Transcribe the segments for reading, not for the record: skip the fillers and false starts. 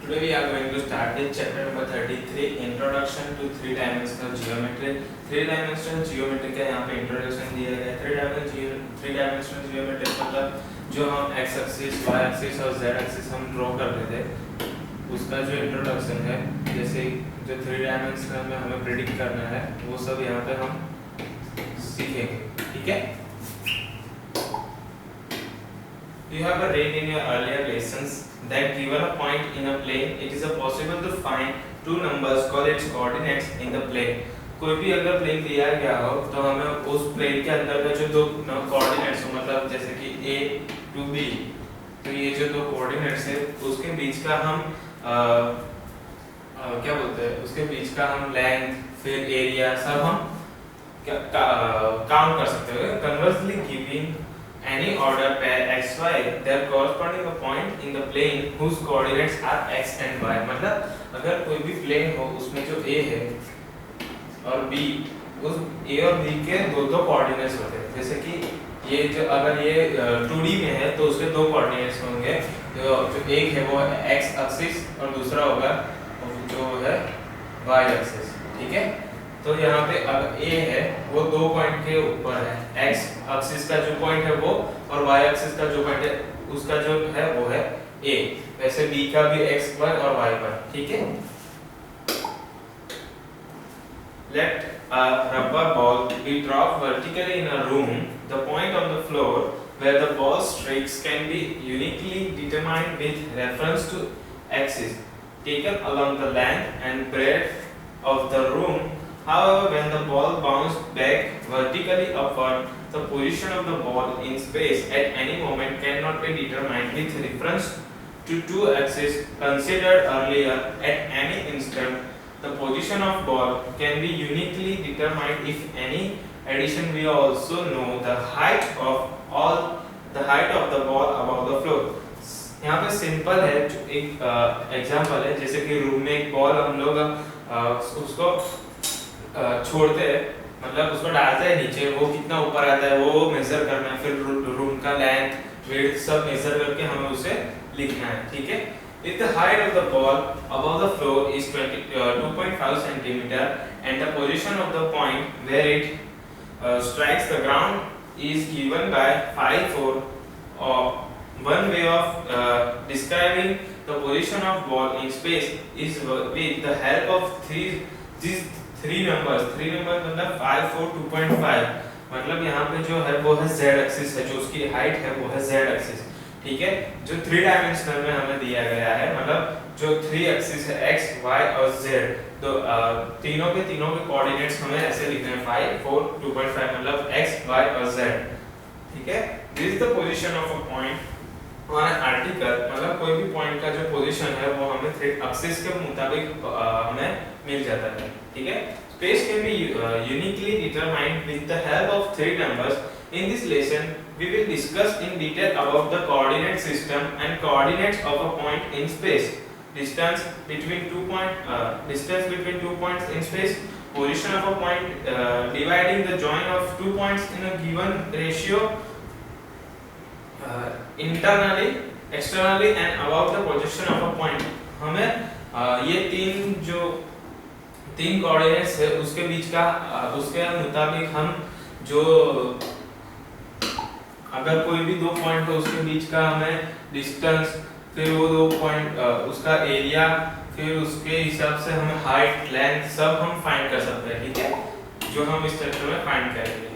Today we are going to start with chapter number 33, Introduction to Three-Dimensional Geometry. Three-dimensional geometry का यहाँ पे introduction दिया गया है। थ्री-डायमेंशनल जियोमेट्री मतलब जो हम x एक्सिस, y एक्सिस और z एक्सिस हम ड्रॉ कर रहे थे उसका जो इंट्रोडक्शन है, जैसे जो थ्री डायमेंशनल में हमें प्रेडिक्ट करना है वो सब यहाँ पे हम सीखेंगे। ठीक है, You have read in your earlier lessons that given a point in a plane, it is possible to find two numbers called its coordinates in the plane. कोई भी अगर प्लेन दिया गया हो तो हमें उस प्लेन के अंदर का जो दो कोऑर्डिनेट्स हो, मतलब जैसे कि A to B, तो ये जो दो कोऑर्डिनेट्स है उसके बीच का हम क्या बोलते हैं, उसके बीच का हम लेंथ फिर एरिया सब हम काउंट कर सकते हैं। Conversely, giving any order pair xy, their corresponding a point in the plane whose coordinates are x and y। मतलब अगर कोई भी प्लेन हो उसमें जो A है और B, उस A और B के दो कोऑर्डिनेट्स होते हैं। जैसे कि ये जो अगर ये 2D में है तो उसके दो कोऑर्डिनेट्स होंगे, जो एक है वो x एक्सिस और दूसरा होगा जो है y एक्सिस। ठीक है, तो यहाँ पे अब A है वो दो पॉइंट के ऊपर है, x एक्सिस का जो पॉइंट है वो और y एक्सिस का जो पॉइंट है उसका जो है वो है A। वैसे B का भी x पर और y पर। ठीक है, Let a rubber ball be dropped vertically in a room. The point on the floor where the ball strikes can be uniquely determined with reference to axis taken along the length and breadth of the room. However, when the ball bounced back vertically upward, the position of the ball in space at any moment cannot be determined with reference to two axes considered earlier. At any instant, the position of ball can be uniquely determined. If any addition, we also know the height of the ball above the floor. यहाँ पे simple है, एक example है, जैसे कि room में एक ball हम लोग उसको छोड़ते हैं, मतलब उसको डालते हैं नीचे, वो कितना ऊपर आता है वो मेजर करना है, फिर रूम का लेंथ विड्थ सब मेजर करके हमें उसे लिखना है। ठीक है, if the height of the ball above the floor is 2.5 centimeter and the position of the point where it strikes the ground is given by 5, 4, one way of describing the position of ball in space is with the help of these three numbers मतलब 5, 4, 2.5, मतलब यहाँ पे जो है वो है z axis है, जो उसकी हाइट है वो है z एक्सिस। ठीक है, जो थ्री डायमेंशनल में हमें दिया गया है, मतलब जो थ्री एक्सिस है x, y और z, तो तीनों के कोऑर्डिनेट्स हमें ऐसे लिखने हैं 5, 4, 2.5, मतलब x, y और z। ठीक है, this is the position of a point on an article, मतलब कोई भी पॉइंट का जो पोजीशन है वो हमें थ्री एक्सिस के मुताबिक हमें मिल जाता है। ठीक है, space can be uniquely determined with the help of three numbers. In this lesson, we will discuss in detail about the coordinate system and coordinates of a point in space. Distance between 2 points in space, position of a point, dividing the join of 2 points in a given ratio, internally, externally, and about the position of a point. हमें ये तीन coordinates है उसके बीच का उसके मुताबिक हम जो अगर कोई भी दो पॉइंट हो उसके बीच का हमें डिस्टेंस, फिर वो दो पॉइंट उसका एरिया, फिर उसके हिसाब से हमें हाइट लेंथ सब हम फाइंड कर सकते हैं। ठीक है, जो हम इस चैप्टर में फाइंड करेंगे।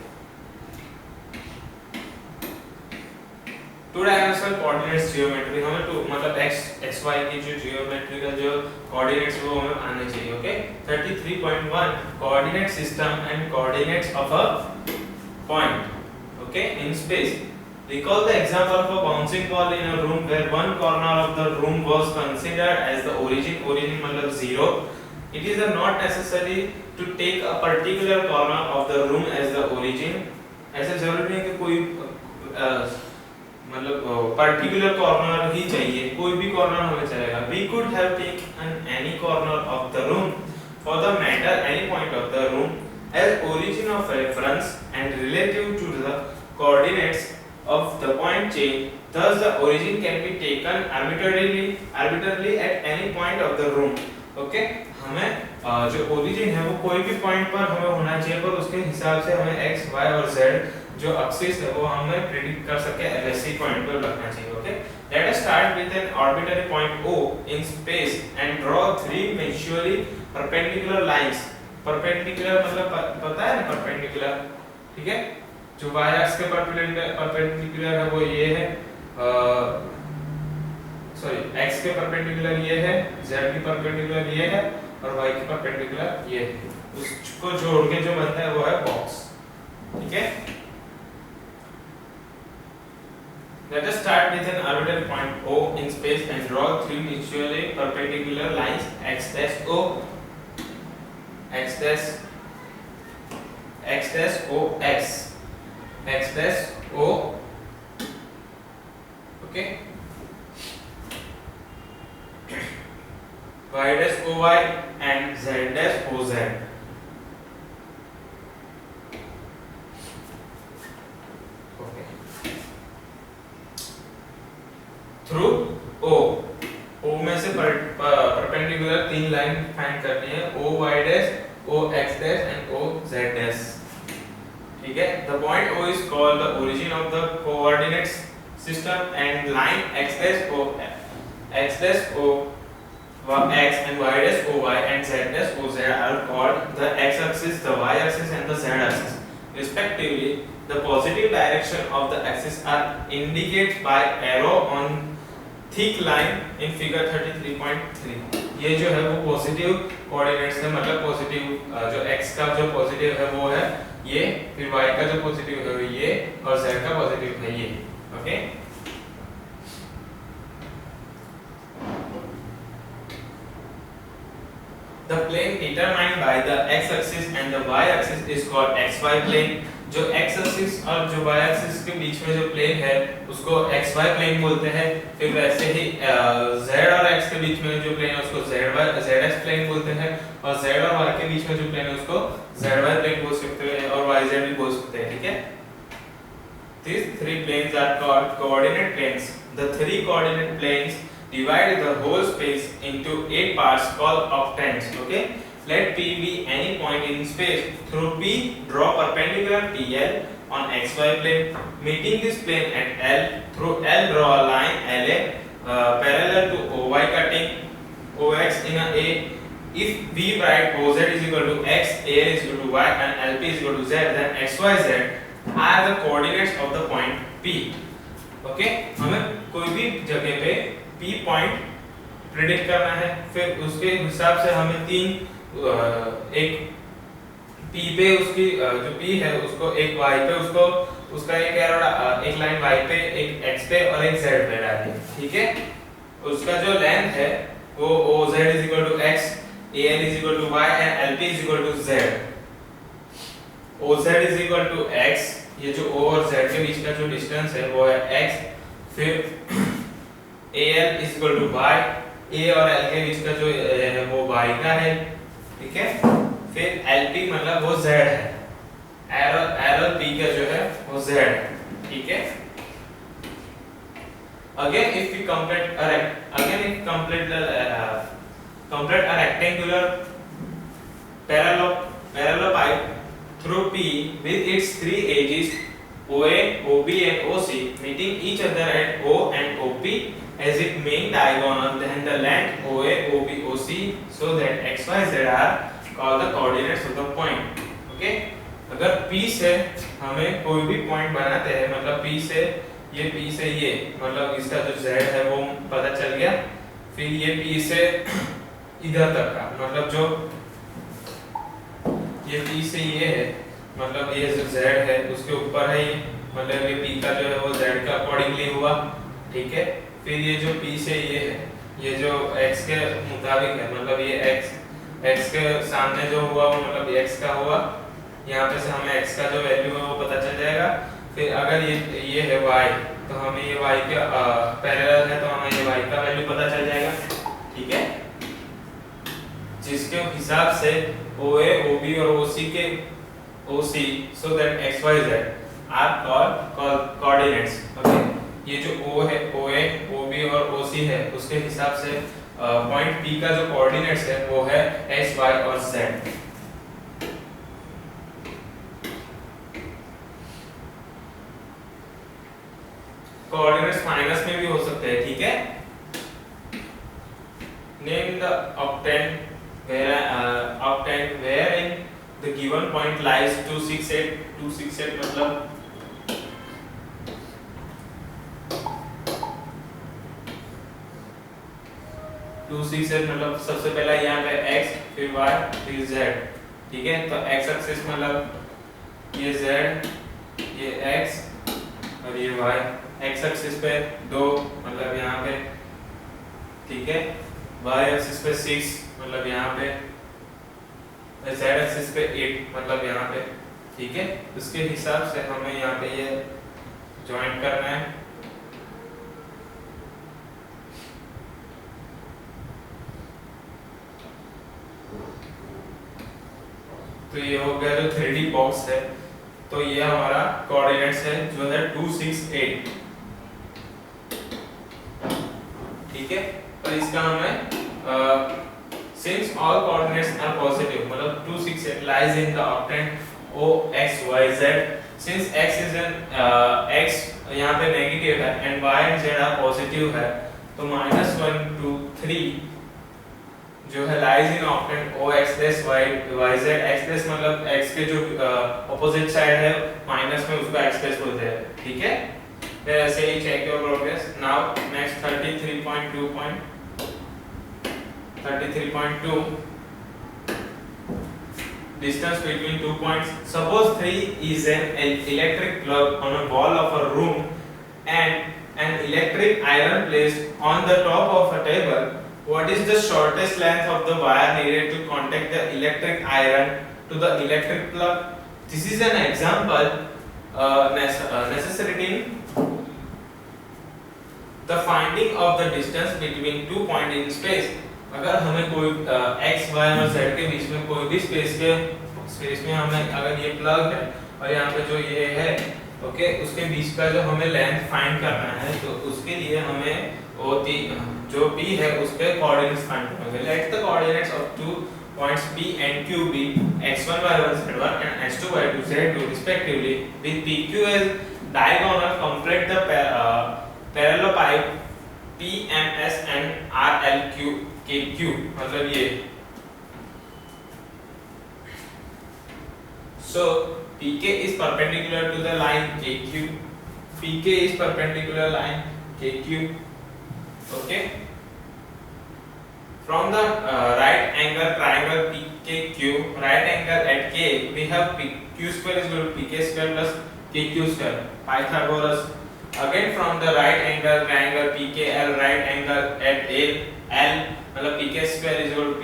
टू डायमेंशनल कोऑर्डिनेट्स जियोमेट्री, हमें मतलब x y की जो जियोमेट्री का जो कोऑर्डिनेट्स वो हमें आने चाहिए। Okay, 33.1 coordinate system and coordinates of a point okay in space. Recall the example of a bouncing ball in a room where one corner of the room was considered as the origin मतलब 0. It is not necessary to take a particular corner of the room as the origin. ऐसा जरूरी नहीं कि कोई मतलब particular corner ही चाहिए, कोई भी कॉर्नर हमें चलेगा। We could have taken any corner of the room, for the matter any point of the room, as origin of reference and relative to the coordinates of the point change. Thus the origin can be taken arbitrarily at any point of the room. Okay, हमें जो origin है वो कोई भी point पर हमें होना चाहिए, पर उसके हिसाब से हमें x, y और z जो axis है वो हमें predict कर सके LHC point पर रखना चाहिए. Okay, let us start with an arbitrary point O in space and draw three mutually perpendicular lines. Perpendicular मतलब पता है ना perpendicular, ठीक है, जो y axis के परपेंडिकुलर है वो ये है, सॉरी x के परपेंडिकुलर ये है, z के परपेंडिकुलर ये है और y के परपेंडिकुलर ये है. उसको जोड़ के जो बनता है वो है बॉक्स. ठीक है, let us start with an arbitrary point O in space and draw three mutually perpendicular lines x dash O, x dash O x, x dash O. Okay, y dash O y and z dash O z. Okay, through O में से perpendicular तीन line find करनी है, O y dash, O x dash and O z dash. ठीक है, the point O is called the origin of the coordinates system and line x dash O x and y dash O y and z dash O z are called the x axis, the y axis and the z axis respectively. The positive direction of the axis are indicated by arrow on thick line in figure 33.3. ये जो है वो positive coordinates है, मतलब positive जो x का जो positive है वो है ये, फिर y का जो पॉजिटिव है वो ये और z का पॉजिटिव है ये. Okay, the plane determined by the x axis and the y axis is called xy plane. जो x axis और जो y axis के बीच में जो प्लेन है उसको xy प्लेन बोलते हैं. फिर वैसे ही z और x के बीच में जो प्लेन है उसको zx प्लेन बोलते हैं, और z और y के बीच में जो प्लेन है उसको zy प्लेन बोल सकते हैं और yz भी बोल सकते हैं. ठीक है, these three planes are called coordinate planes. The three coordinate planes divide the whole space into 8 parts called octants. Okay, let P be any point in space. Through P, draw perpendicular TL on xy plane. Meeting this plane at L, through L draw a line LA parallel to OY cutting OX in a A. If we write OZ is equal to X, AL is equal to Y and LP is equal to Z, then XYZ are the coordinates of the point P. Okay, हमें कोई भी जगह पे P point predict करना है, फिर उसके हिसाब से हमें तीन एक P पे उसकी जो P है उसको एक Y पे उसको उसका एक एरो एक लाइन Y पे, एक X पे और एक Z पे डालिए. ठीक है, उसका जो लेंथ है वो OZ is equal to X, AL is equal to Y and LP is equal to Z. OZ is equal to X, ये जो O और Z के बीच का जो डिस्टेंस है वो है X. फिर AL is equal to Y, A और L के बीच का जो है वो Y का है. ठीक है, फिर LP मतलब वो Z है, एरो P का जो है वो Z है. ठीक है, again if we complete a rectangular parallelepiped through P with its three edges OA, OB and OC meeting each other at O and OP as its main diagonal, then the length OA, OB, OC, so that x, y, z are called the coordinates of the point. Okay, अगर P से हमें कोई भी point बनाते हैं, मतलब P से ये मतलब इसका जो z है वो पता चल गया, फिर ये P से इधर तक का मतलब जो ये P से ये है मतलब ये जो z है उसके ऊपर है ये, मतलब ये P का जो है वो z का अकॉर्डिंगली हुआ. ठीक है, फिर ये जो P से ये है ये जो x के मुताबिक है, मतलब ये x के सामने जो हुआ वो मतलब x का हुआ, यहाँ पे से हमें x का जो वैल्यू है वो पता चल जाएगा. फिर अगर ये है y तो हमें ये y के पैरेलल है तो हमें ये y का वैल्यू पता चल जाएगा. ठीक है, जिसके हिसाब से OA, OB और OC के OC so that x, y, z are called coordinates. ये जो O है, OA, OB और OC है, उसके हिसाब से पॉइंट P का जो कोऑर्डिनेट्स है वो है x, y और z। कोऑर्डिनेट्स माइनस में भी हो सकते हैं, ठीक है। Name the octant wherein the given point lies 268 मतलब 268 मतलब सबसे पहला यहाँ पे x फिर y फिर z, ठीक है। तो x एक्सिस मतलब ये z, ये x और ये y, x एक्सिस पे 2 मतलब यहाँ पे, ठीक है। y एक्सिस पे 6 मतलब यहाँ पे, z एक्सिस पे 8 मतलब यहाँ पे, ठीक है। उसके हिसाब से हमें यहाँ पे ये ज्वाइन करना है। तो ये हो गया जो 3D बॉक्स है। तो ये हमारा कोऑर्डिनेट्स है जो है 268, ठीक है। और इसका हमें since all coordinates are positive मतलब 268 lies in the octant O x y z, since x is an x यहाँ पे नेगेटिव है and y and z are positive है, तो -1 2 3 जो है lies in octant O x dash y y z, x dash मतलब x के जो ऑपोजिट साइड है माइनस में उसको x dash बोलते हैं, ठीक है। फिर ऐसे ही check your progress. Now next 33.2 distance between 2 points. Suppose 3 is an electric plug on a wall of a room and an electric iron placed on the top of a table. What is the shortest length of the wire needed to contact the electric iron to the electric plug? This is an example necessitating the finding of the distance between 2 points in space. अगर हमें कोई x, y और z के बीच में कोई भी space में हमें अगर ये प्लग है और यहाँ पे जो ये है, ओके, उसके बीच का जो हमें लेंथ फाइंड करना है, तो उसके लिए हमें वो जो p है उस पे कोऑर्डिनेट्स फाइंड करना होगा। Let the coordinates of two points P and Q be x1 y1 z1 and x2 y2 z2 respectively. With PQ as diagonal, complete the parallelepiped PMS and RLQ KQ मतलब ये। So PK is perpendicular to the line KQ. PK is perpendicular line KQ. Okay. From the right angle triangle PKQ, right angle at K, we have PQ square is equal to PK square plus KQ square. Pythagoras. Again from the right angle triangle PKL, right angle at L मतलब PK square is equal to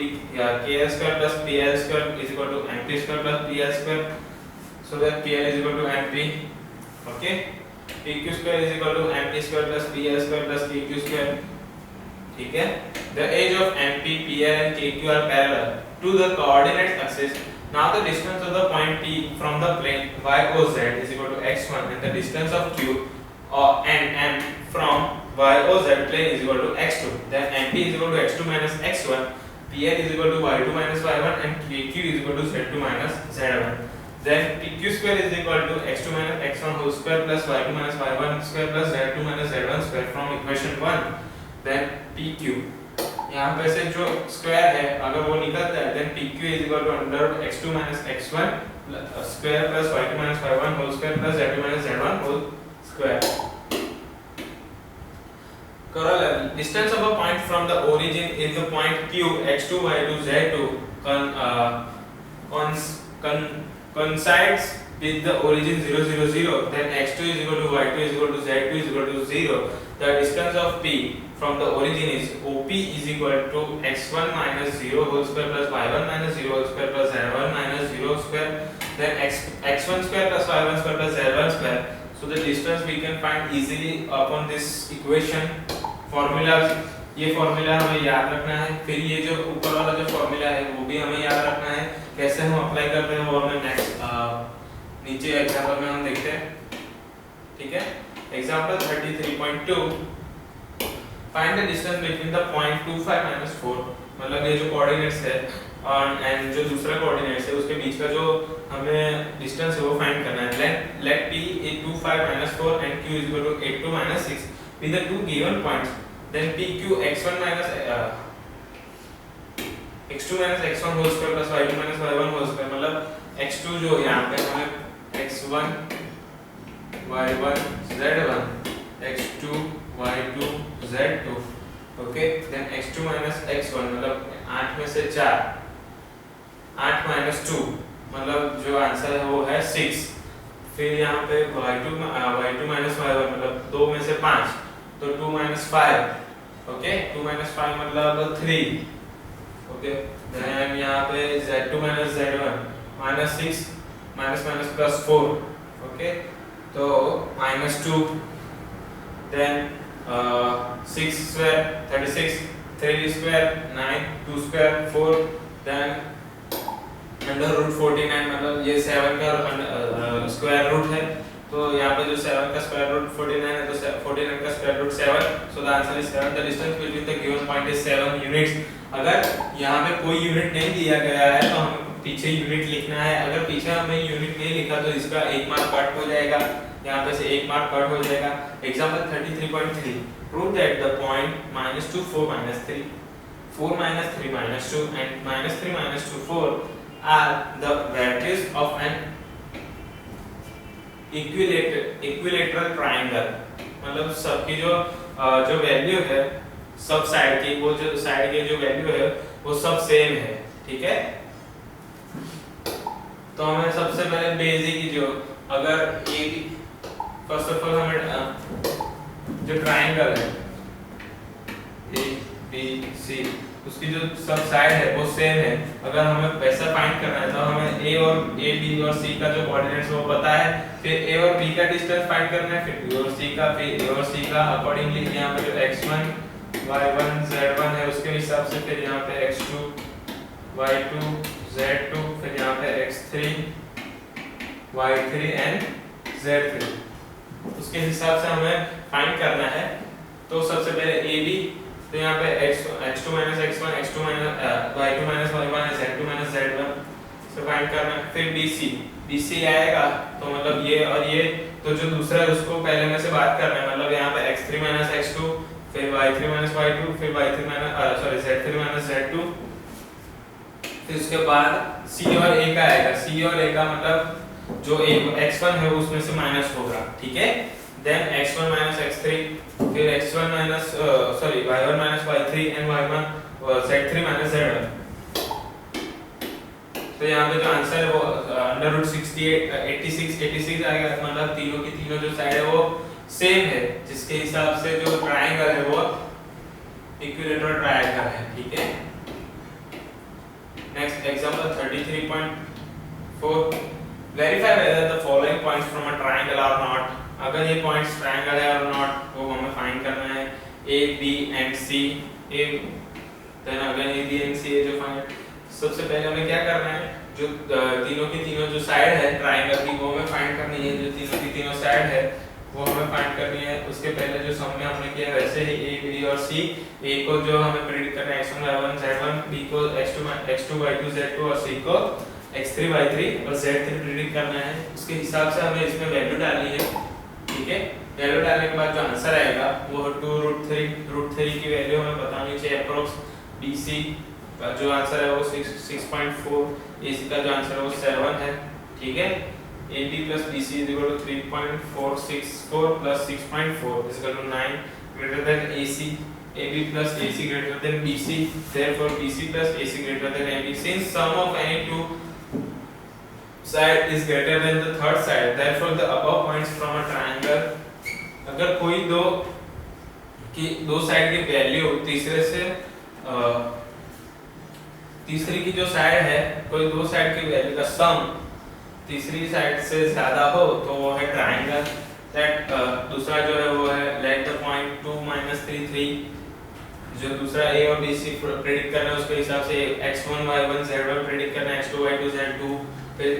KL square plus PL square is equal to MP square plus PL square. So that PL is equal to MP. Okay. PQ square is equal to MP square plus PL square plus KQ square. ठीक है। The edge of MP, PL and KQ are parallel to the coordinate axis. Now the distance of the point P from the plane YOZ is equal to x1 and the distance of Q and M from YOZ plane is equal to x2. Then MP is equal to x2 minus x1, PL is equal to y2 minus y1 and KQ is equal to z2 minus z1. Then PQ square is equal to x2 minus x1 whole square plus y2 minus y1 square plus z2 minus z1 square from equation 1. Then PQ यहाँ पे से जो square है अगर वो निकलता है, then PQ is equal to under x2 minus x1 square plus y2 minus y1 whole square plus z2 minus z1 whole square. Corollary. Distance of a point from the origin is the point Q x2 y2 z2 coincides with the origin 0 0 0. Then x2 is equal to y2 is equal to z2 is equal to 0. The distance of P from the origin is OP is equal to x1 minus 0 whole square plus y1 minus 0 whole square plus z1 minus 0 square. Then x1 square plus y1 square plus z1 square. So the distance we can find easily upon this equation. Formulas, ये formula हमें याद रखना है। फिर ये जो ऊपर वाला जो फॉर्मूला है वो भी हमें याद रखना है। कैसे हम अप्लाई करते हैं वो हमें नेक्स्ट नीचे एग्जाम्पल में हम देखते हैं, ठीक है। Example 33.2 find the distance between the point 25 minus 4, मतलब ये जो कोऑर्डिनेट्स है और एंड जो दूसरा कोऑर्डिनेट्स है उसके बीच का जो हमें डिस्टेंस है वो फाइंड करना है। Let p is 25 minus 4 and q is equal to 82 minus 6 with the two given points, then pq x1 minus x2 minus x1 whole square plus y2 minus y1 whole square, मतलब x2 जो यहाँ पे हमें x1 y1 z1 x2 y2 z2 okay, then x2 minus x1 मतलब 8 में से 4, 8 minus 2 मतलब जो आंसर है वो है 6। फिर यहाँ पे y2 minus y1 मतलब 2 में से 5 तो 2 minus 5 ओके, 2 minus 5 मतलब 3 ओके, देन यहाँ पे z2 minus z1 minus 6 minus minus plus 4 okay, तो minus 2, then 6 square 36, 3 square 9, 2 square 4, then under root 49 मतलब ये 7 का स्क्वायर रूट है, तो यहाँ पे जो 7 का स्क्वायर रूट 49 है तो 49 का square root 7, so the answer is 7। The distance between the given point is 7 units. अगर यहाँ पे कोई यूनिट नहीं दिया गया है तो हमें पीछे यूनिट लिखना है। अगर पीछे हमने यूनिट नहीं लिखा तो इसका 1 मार्क कट हो जाएगा, यहाँ पे से 1 मार्क कट हो जाएगा। Example 33.3 prove that the point -2 4 -3 4 -3 -2 and -3 -2 4 are the vertices of an equilateral triangle, मतलब सबकी जो वैल्यू है सब साइड की, वो जो साइड की जो वैल्यू है वो सब सेम है, ठीक है। तो हमें सबसे पहले बेसिक जो अगर ए फर्स्ट ऑफ ऑल हमें जो ट्राइंगल है ए बी सी उसकी जो सब साइड है वो सेम है, अगर हमें वैसा फाइंड करना है तो हमें ए बी और सी का जो कोऑर्डिनेट्स वो पता है, फिर ए और बी का डिस्टेंस फाइंड करना है, फिर बी और सी का, फिर ए और सी का अकॉर्डिंगली यहाँ पे जो x1 y1 z1 है उसके हिसाब से, फिर यहाँ पे x2 y2 z2, फिर यहाँ पे x3 y3 एंड z3 उसके हिसाब से हमें फाइंड करना है। तो सबसे पहले ए बी, तो यहाँ पे x2 minus x1 x2 minus y2 minus y1 z2 minus z1 से फाइंड करना है। फिर bc आएगा तो मतलब ये और ये, तो जो दूसरा है उसको पहले में से बात करना है, मतलब यहाँ पे x3 minus x2, फिर y3 minus y2, फिर y3 minus z3 minus z2, फिर उसके बाद c और a का आएगा। c और a का मतलब जो x1 है उसमें से माइनस होगा, ठीक है। then x1 minus x3, फिर x1 minus y1 minus y3 and y1 z3 minus z1। तो यहाँ पे जो आंसर है वो अंडर रूट 86 आएगा, मतलब तीनों की तीनों जो साइड है वो सेम है, जिसके हिसाब से जो ट्रायंगल है वो इक्विलेटरल ट्रायंगल है, ठीक है। Next example 33.4 verify whether the following points from a triangle are not. अगर ये पॉइंट्स ट्रायंगल है और नॉट वो हमें फाइंड करना है। A B and C, A then again A B and C जो फाइंड, सबसे पहले हमें क्या करना है, जो तीनों की तीनों जो साइड है ट्रायंगल की वो हमें फाइंड करनी है। जो तीनों की तीनों साइड है वो हमें फाइंड करनी है। उसके पहले जो सम में हमने किया वैसे ही ए बी और सी, ए को जो हमें प्रेडिक्ट करना है x1 y1 z1, बी को x2 y2 z2 और सी को x3 y3 और z3 प्रेडिक्ट करना है। उसके हिसाब से हमें इसमें वैल्यू डालनी है, ठीक है। वैल्यू डालने के बाद जो आंसर आएगा वो 2√3 की वैल्यू हमें बतानी चाहिए अप्रोक्स। BC का जो आंसर है वो 6.4, AC का जो आंसर है वो 7 है, ठीक है। AB plus BC is equal to 3.464 plus 6.4 is equal to 9, greater than AC, AB plus AC greater than BC, therefore BC plus AC greater than AB. Since sum of any two side is greater than the third side, therefore the above points from a triangle, अगर कोई दो side की value तीसरी की जो side है, कोई दो साइड की वैल्यू का सम तीसरी साइड से ज्यादा हो तो वो है ट्रायंगल। दैट दूसरा जो है वो है लेट द पॉइंट 2 3 3, जो दूसरा ए और बी सी प्रेडिक्ट करना है उसके हिसाब से x1 y1 z1 प्रेडिक्ट करना है, x2 y2 z2, फिर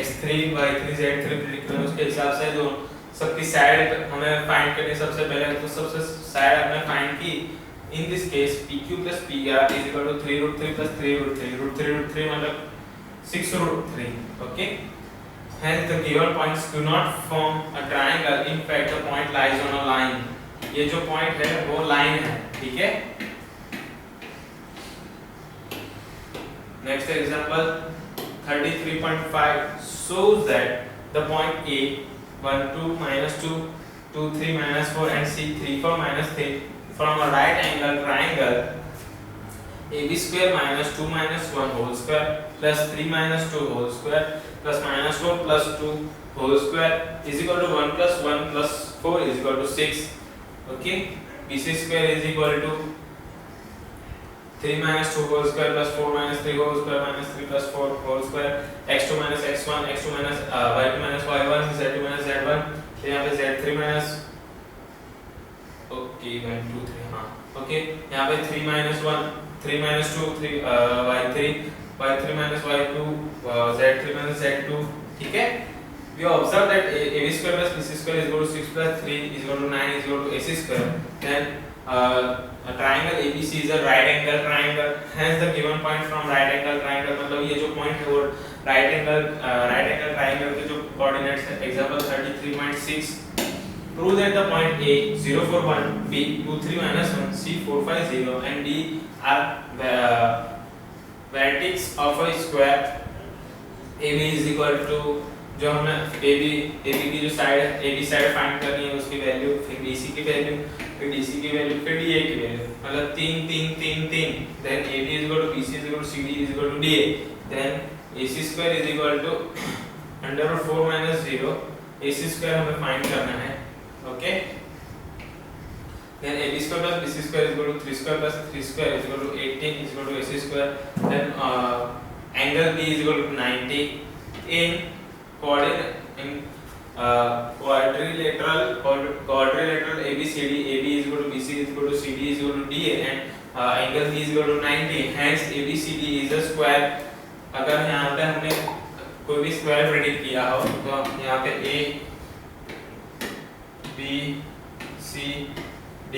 x3 y3 z3 प्रेडिक्ट करना है उसके हिसाब से सबकी साइड हमें फाइंड करनी सबसे पहले, तो सबसे साइड हमने फाइंड की। In this case PQ plus PR is equal to 3 root 3 plus 3 root 3 root 3 root 3 मतलब 6 root 3. Okay, hence the given points do not form a triangle. In fact the point lies on a line. ये जो point है वो line है, ठीक है। Next example 33.5 shows that the point A 1 2 minus 2 2 3 minus 4 and C 3 4 minus 3 from a right angle triangle AB square minus 2 minus 1 whole square plus 3 minus 2 whole square plus minus 4 plus 2 whole square is equal to 1 plus 1 plus 4 is equal to 6. Okay, BC square is equal to 3 minus 2 whole square plus 4 minus 3 whole square minus 3 plus 4 whole square x2 minus x1 x2 minus y2 minus y1 z2 minus z1, तो यहाँ पे z3 minus okay 1 2 3 हाँ okay, यहाँ पे 3 minus 1 3 minus 2 3 y3 minus y2 z3 minus z2, ठीक है। We observe that AB square plus BC square is equal to 6 plus 3 is equal to 9 is equal to AC square. Then a triangle ABC is a right angle triangle. Hence the given point from right angle triangle, मतलब ये जो point है वो right angle triangle के जो coordinates है। Example 33.6 prove that the point A 0 4 1 B 2 3 minus 1 C 4 5 0 and D are vertex of a square. AB is equal to जो हमें AB की जो साइड है AB साइड फाइंड करनी है उसकी वैल्यू, फिर BC की वैल्यू, फिर DC की वैल्यू, फिर DA की वैल्यू, मतलब 3 3 3 3, then AB is equal to BC is equal to CD is equal to DA, then AC square is equal to under root 4 minus 0, AC square हमें find करना है, okay. then AB square plus BC square is equal to 3 square plus 3 square is equal to 18 is equal to AC square, then angle B is equal to 90 in quadrilateral ABCD, AB is equal to BC is equal to CD is equal to DA and angle B is equal to 90, hence ABCD is a square. अगर यहाँ पे हमने कोई भी square predict किया हो तो यहाँ पे A B C D,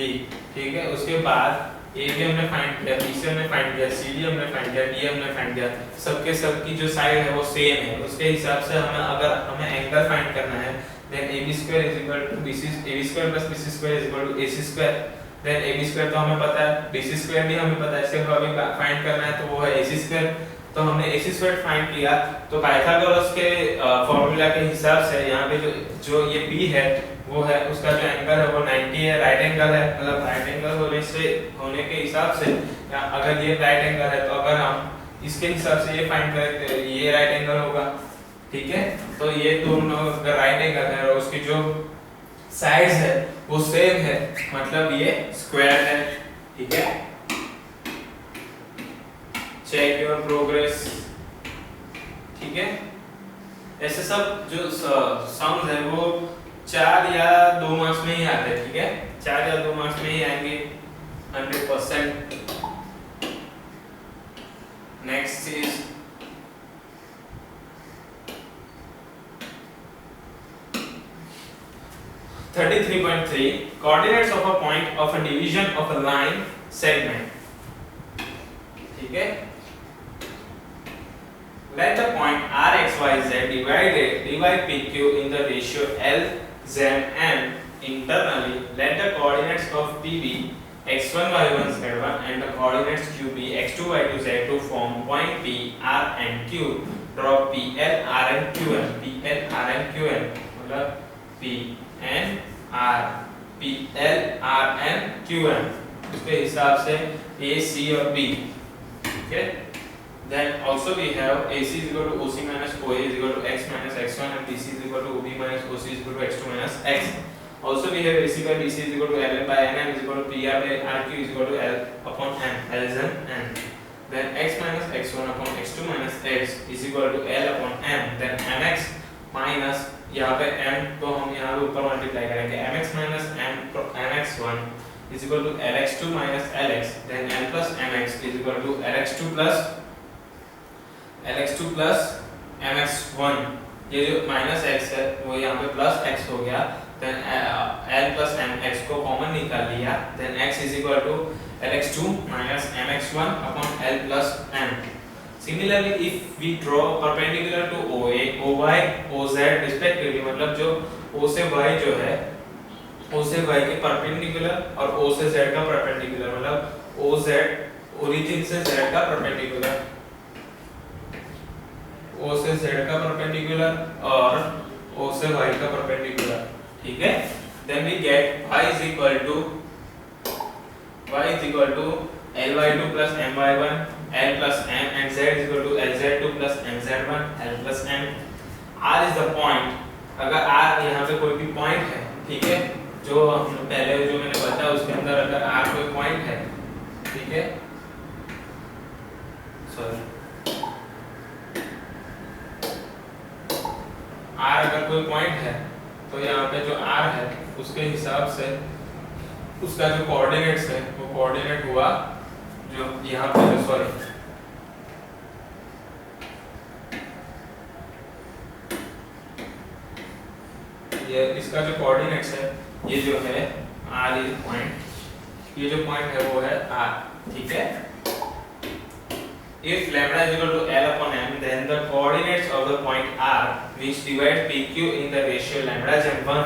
ठीक है। उसके बाद A भी हमने फाइंड किया, B से हमने फाइंड किया, C D हमने फाइंड किया, D हमने फाइंड किया, सबकी जो साइड है वो सेम है। उसके हिसाब से अगर हमें एंगल फाइंड करना है then AB square is equal to AB square plus BC square is equal to AC square, then AB square तो हमें पता है, BC square भी हमें पता है, सिर्फ अभी फाइंड करना है तो वो है AC square। तो हमने AC square फाइंड किया तो पाइथागोरस के फॉर्मूला के हिसाब से यहाँ पे जो ये B है वो है उसका जो एंगल है वो 90 है, राइट एंगल है, मतलब राइट एंगल होने के हिसाब से अगर ये राइट एंगल है तो अगर हम इसके हिसाब से ये फाइंड करें तो ये राइट एंगल होगा, ठीक है। तो ये दोनों अगर राइट एंगल है और उसकी जो साइड्स है वो सेम है, मतलब ये स्क्वायर है, ठीक है। चेक योर प्रोग्रेस, ठीक है। ऐसे सब जो सम्स है वो 4 या 2 मार्क्स में ही आते हैं, ठीक है, 4 या 2 मार्क्स में ही आएंगे 100%। Next is coordinates of a point of a division of a line segment, ठीक है। Let the point RXYZ divide PQ in the ratio LZM internally. Let the coordinates of PB x1 y1 z1 and the coordinates QB x2 y2 z2 form point P R and Q. Draw PL R and QN. PL R and QN मतलब P N R PL R and QN उसके हिसाब से A C और B, ठीक है। Then also we have AC is equal to OC minus OA is equal to X minus X1 and BC is equal to OB minus OC is equal to X2 minus X. Also we have AC by BC is equal to LN by NM is equal to PR by RQ is equal to L upon N, Ln N. Then X minus X1 upon X2 minus X is equal to L upon M. Then MX minus यहाँ पे M तो हम यहाँ पे ऊपर multiply करेंगे, MX minus MX1 is equal to LX2 minus LX. Then M plus MX is equal to LX2 plus MX1, ये जो माइनस x है वो यहाँ पे प्लस x हो गया, देन l plus mx को कॉमन निकाल लिया, then x is equal to lx2 minus mx1 upon l plus m. Similarly, if we draw perpendicular to OA, OY, OZ respectively, मतलब जो O से Y जो है, O से Y के परपेंडिकुलर और O से Z का परपेंडिकुलर, मतलब OZ ओरिजिन से Z का परपेंडिकुलर, O से Z का परपेंडिकुलर और O से Y का परपेंडिकुलर, ठीक है? Then we get y is equal to ly2 plus my1 l plus m and z is equal to lz2 plus mz1 l plus m. r is the point. अगर r यहाँ पे कोई भी point है, ठीक है, जो हम पहले जो मैंने बताया उसके अंदर अगर r कोई पॉइंट है, ठीक है, सॉरी, r अगर कोई पॉइंट है तो यहाँ पे जो r है उसके हिसाब से उसका जो कोऑर्डिनेट्स है वो कोऑर्डिनेट हुआ जो यहाँ पे जो सॉरी ये इसका जो कोऑर्डिनेट्स है ये जो है r इज पॉइंट, ये जो पॉइंट है वो है r, ठीक है? If lambda is equal to L upon m, then the coordinates of the point R, which divides PQ in the ratio lambda is 1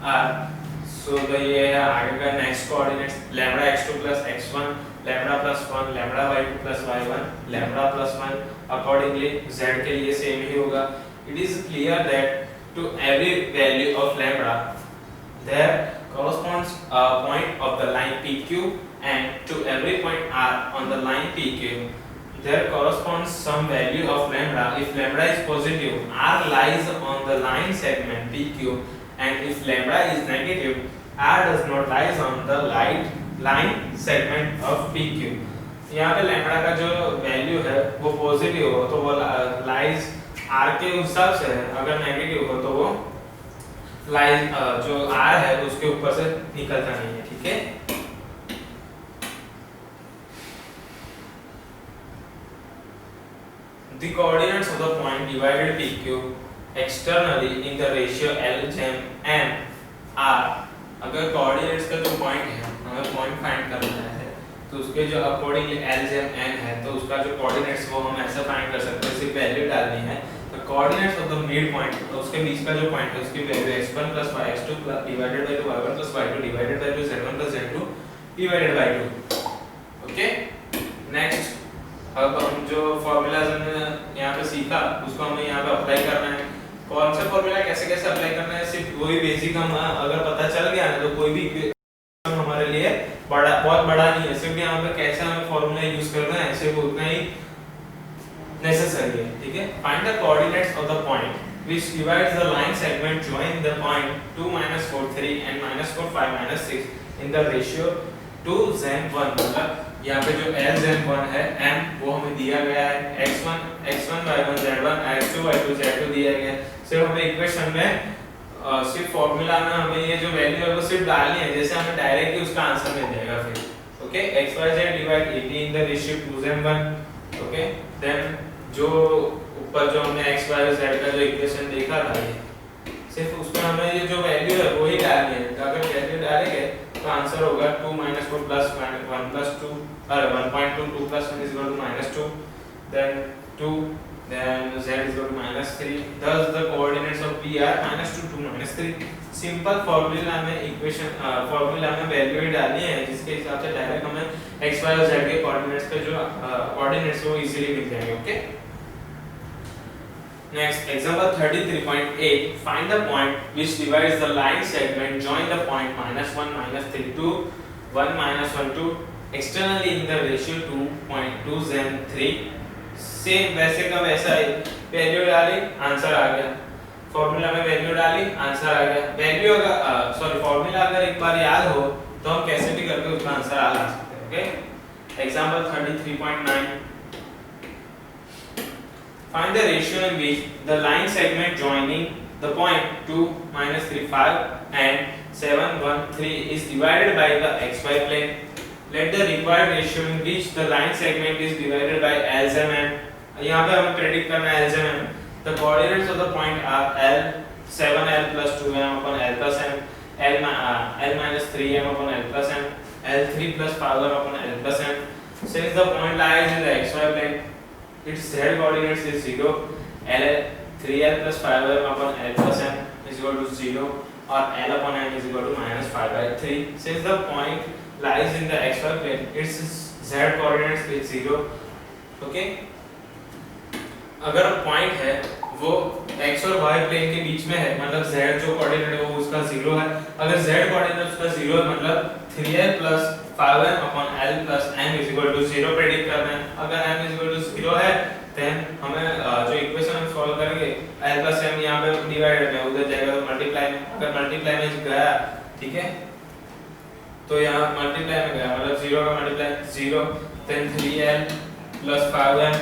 are, so the ये है आगे का next coordinates lambda x2 plus x1, lambda plus 1, lambda y2 plus y1, lambda plus 1. Accordingly, z के लिए same ही होगा. It is clear that to every value of lambda, there corresponds a point of the line PQ, and to every point R on the line PQ, there corresponds some value of lambda. If lambda is positive, R lies on the line segment PQ, and if lambda is negative, R does not lies on the line segment of PQ. यहाँ पे lambda का जो value है वो positive हो तो वो lies R के हिसाब से है, अगर नेगेटिव हो तो वो लाइज जो R है उसके ऊपर से निकलता नहीं है, ठीक है? The coordinates of the point divided PQ externally in the ratio L/m are, अगर coordinates का जो point है हमें point find करना है तो उसके जो accordingly L/m है तो उसका जो coordinates वो हम ऐसे find कर सकते हैं, सिर्फ वैल्यू डालनी है. तो coordinates of the mid point, तो उसके बीच का जो point है उसकी value x1 plus y2 divided by 2 y1 plus y2 divided by 2 z1 plus z2 divided by 2. Okay, next अब हम जो फॉर्मूलाज हमने यहाँ पे सीखा उसको हमें यहाँ पे अप्लाई करना है. कौन सा फॉर्मूला कैसे कैसे अप्लाई करना है, सिर्फ वही बेसिक हम अगर पता चल गया ना तो कोई भी हमारे लिए बहुत बड़ा नहीं है, सिर्फ यहाँ पे कैसे हमें फॉर्मूला यूज करना है सिर्फ उतना ही नेसेसरी है, ठीक है? Find the coordinates of the point which divides the line segment join the point 2 minus 4 3 and minus 4 5 minus 6 in the ratio 2 zen 1. मतलब यहाँ पे जो L zen 1 है m वो हमें दिया गया है, x1 y1 z1 x2 y2 z2 दिया गया है. सिर्फ हमें इक्वेशन में सिर्फ फॉर्मूला में हमें ये जो वैल्यू है वो सिर्फ डालनी है, जैसे हमें डायरेक्टली उसका आंसर मिल जाएगा फिर. Okay, x y z divide 80 in the ratio 2 zen 1. Okay, then जो ऊपर जो हमने x y z का जो इक्वेशन देखा था ये सिर्फ उसमें हमें ये जो वैल्यू है वो ही डालनी है. अगर वैल्यू डालेंगे तो आंसर होगा 2 minus 4 plus 1 plus 2 1.2 2 plus 1 is equal to minus 2, then 2, then z is equal to minus 3. Thus the coordinates of P are minus 2 2 minus 3. Simple formula में इक्वेशन फॉर्मूला में वैल्यू ही डालनी है जिसके हिसाब से डायरेक्ट हमें x y और z के कोऑर्डिनेट्स पे जो कोऑर्डिनेट्स वो इजीली मिल जाएंगे. Okay, next example 33.8. Find the point which divides the line segment join the point -1 -3 to 1 -1 2 externally in the ratio 2.2 zen 3. Same वैसे का वैसा ही वैल्यू डाली आंसर आ गया, फॉर्मूला में वैल्यू डाली आंसर आ गया. वैल्यू अगर सॉरी फॉर्मूला अगर एक बार याद हो तो हम कैसे भी करके उसका आंसर आ सकते हैं. Okay, example 33.9. Find the ratio in which the line segment joining the point 2 minus 3 5 and 7 1 3 is divided by the xy plane. Let the required ratio in which the line segment is divided by LZM. यहाँ पे हमें predict करना है LZM. The coordinates of the point are L 7L plus 2m upon L plus m. L minus 3m upon L plus m, L3 plus 5m upon L plus m. Since the point lies in the xy plane, its z coordinates is 0. L 3l plus 5m upon L plus m is equal to 0, or L upon m is equal to minus 5 by 3. Since the point lies in the xy plane, its z coordinates is 0. Okay? अगर point है वो x और y plane के बीच में है, मतलब z जो coordinate है वो उसका 0 है। अगर z कोऑर्डिनेट उसका 0 है मतलब 3l plus 5m upon L plus m is equal to 0 predict करना है। अगर m is equal to 0 है देन हमें जो इक्वेशन हम सॉल्व करेंगे L plus m यहाँ पे डिवाइडेड में उधर जाएगा तो मल्टीप्लाई में, अगर मल्टीप्लाई में गया ठीक है तो यहाँ मल्टीप्लाई में गया मतलब 0 का multiply 0, then 3l plus 5m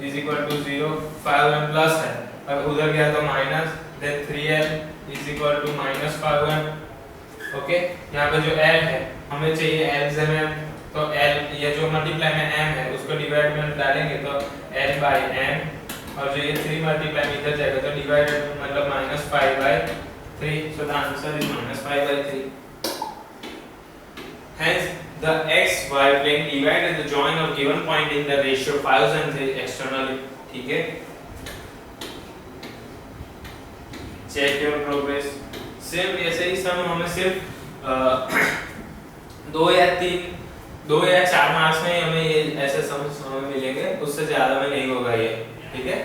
is equal to 0, 5m plus है और उधर गया तो minus, then 3l is equal to minus 5m। Okay, यहाँ पे जो l है हमें चाहिए LCM, तो l ये जो मल्टीप्लाई में m है उसको डिवाइड में डालेंगे तो l by m, और जो ये 3 मल्टीप्लाई में इधर जाएगा तो डिवाइडेड मतलब minus 5 by 3, so the answer is minus 5 by 3। Hence the xy plane divided the join of given point in the ratio 5 and 3 externally। ठीक है, check your progress। सेम ऐसे ही सम हमें सिर्फ 2 या 4 मार्क्स में हमें ये ऐसे सम मिलेंगे, उससे ज्यादा में नहीं होगा ये। ठीक है।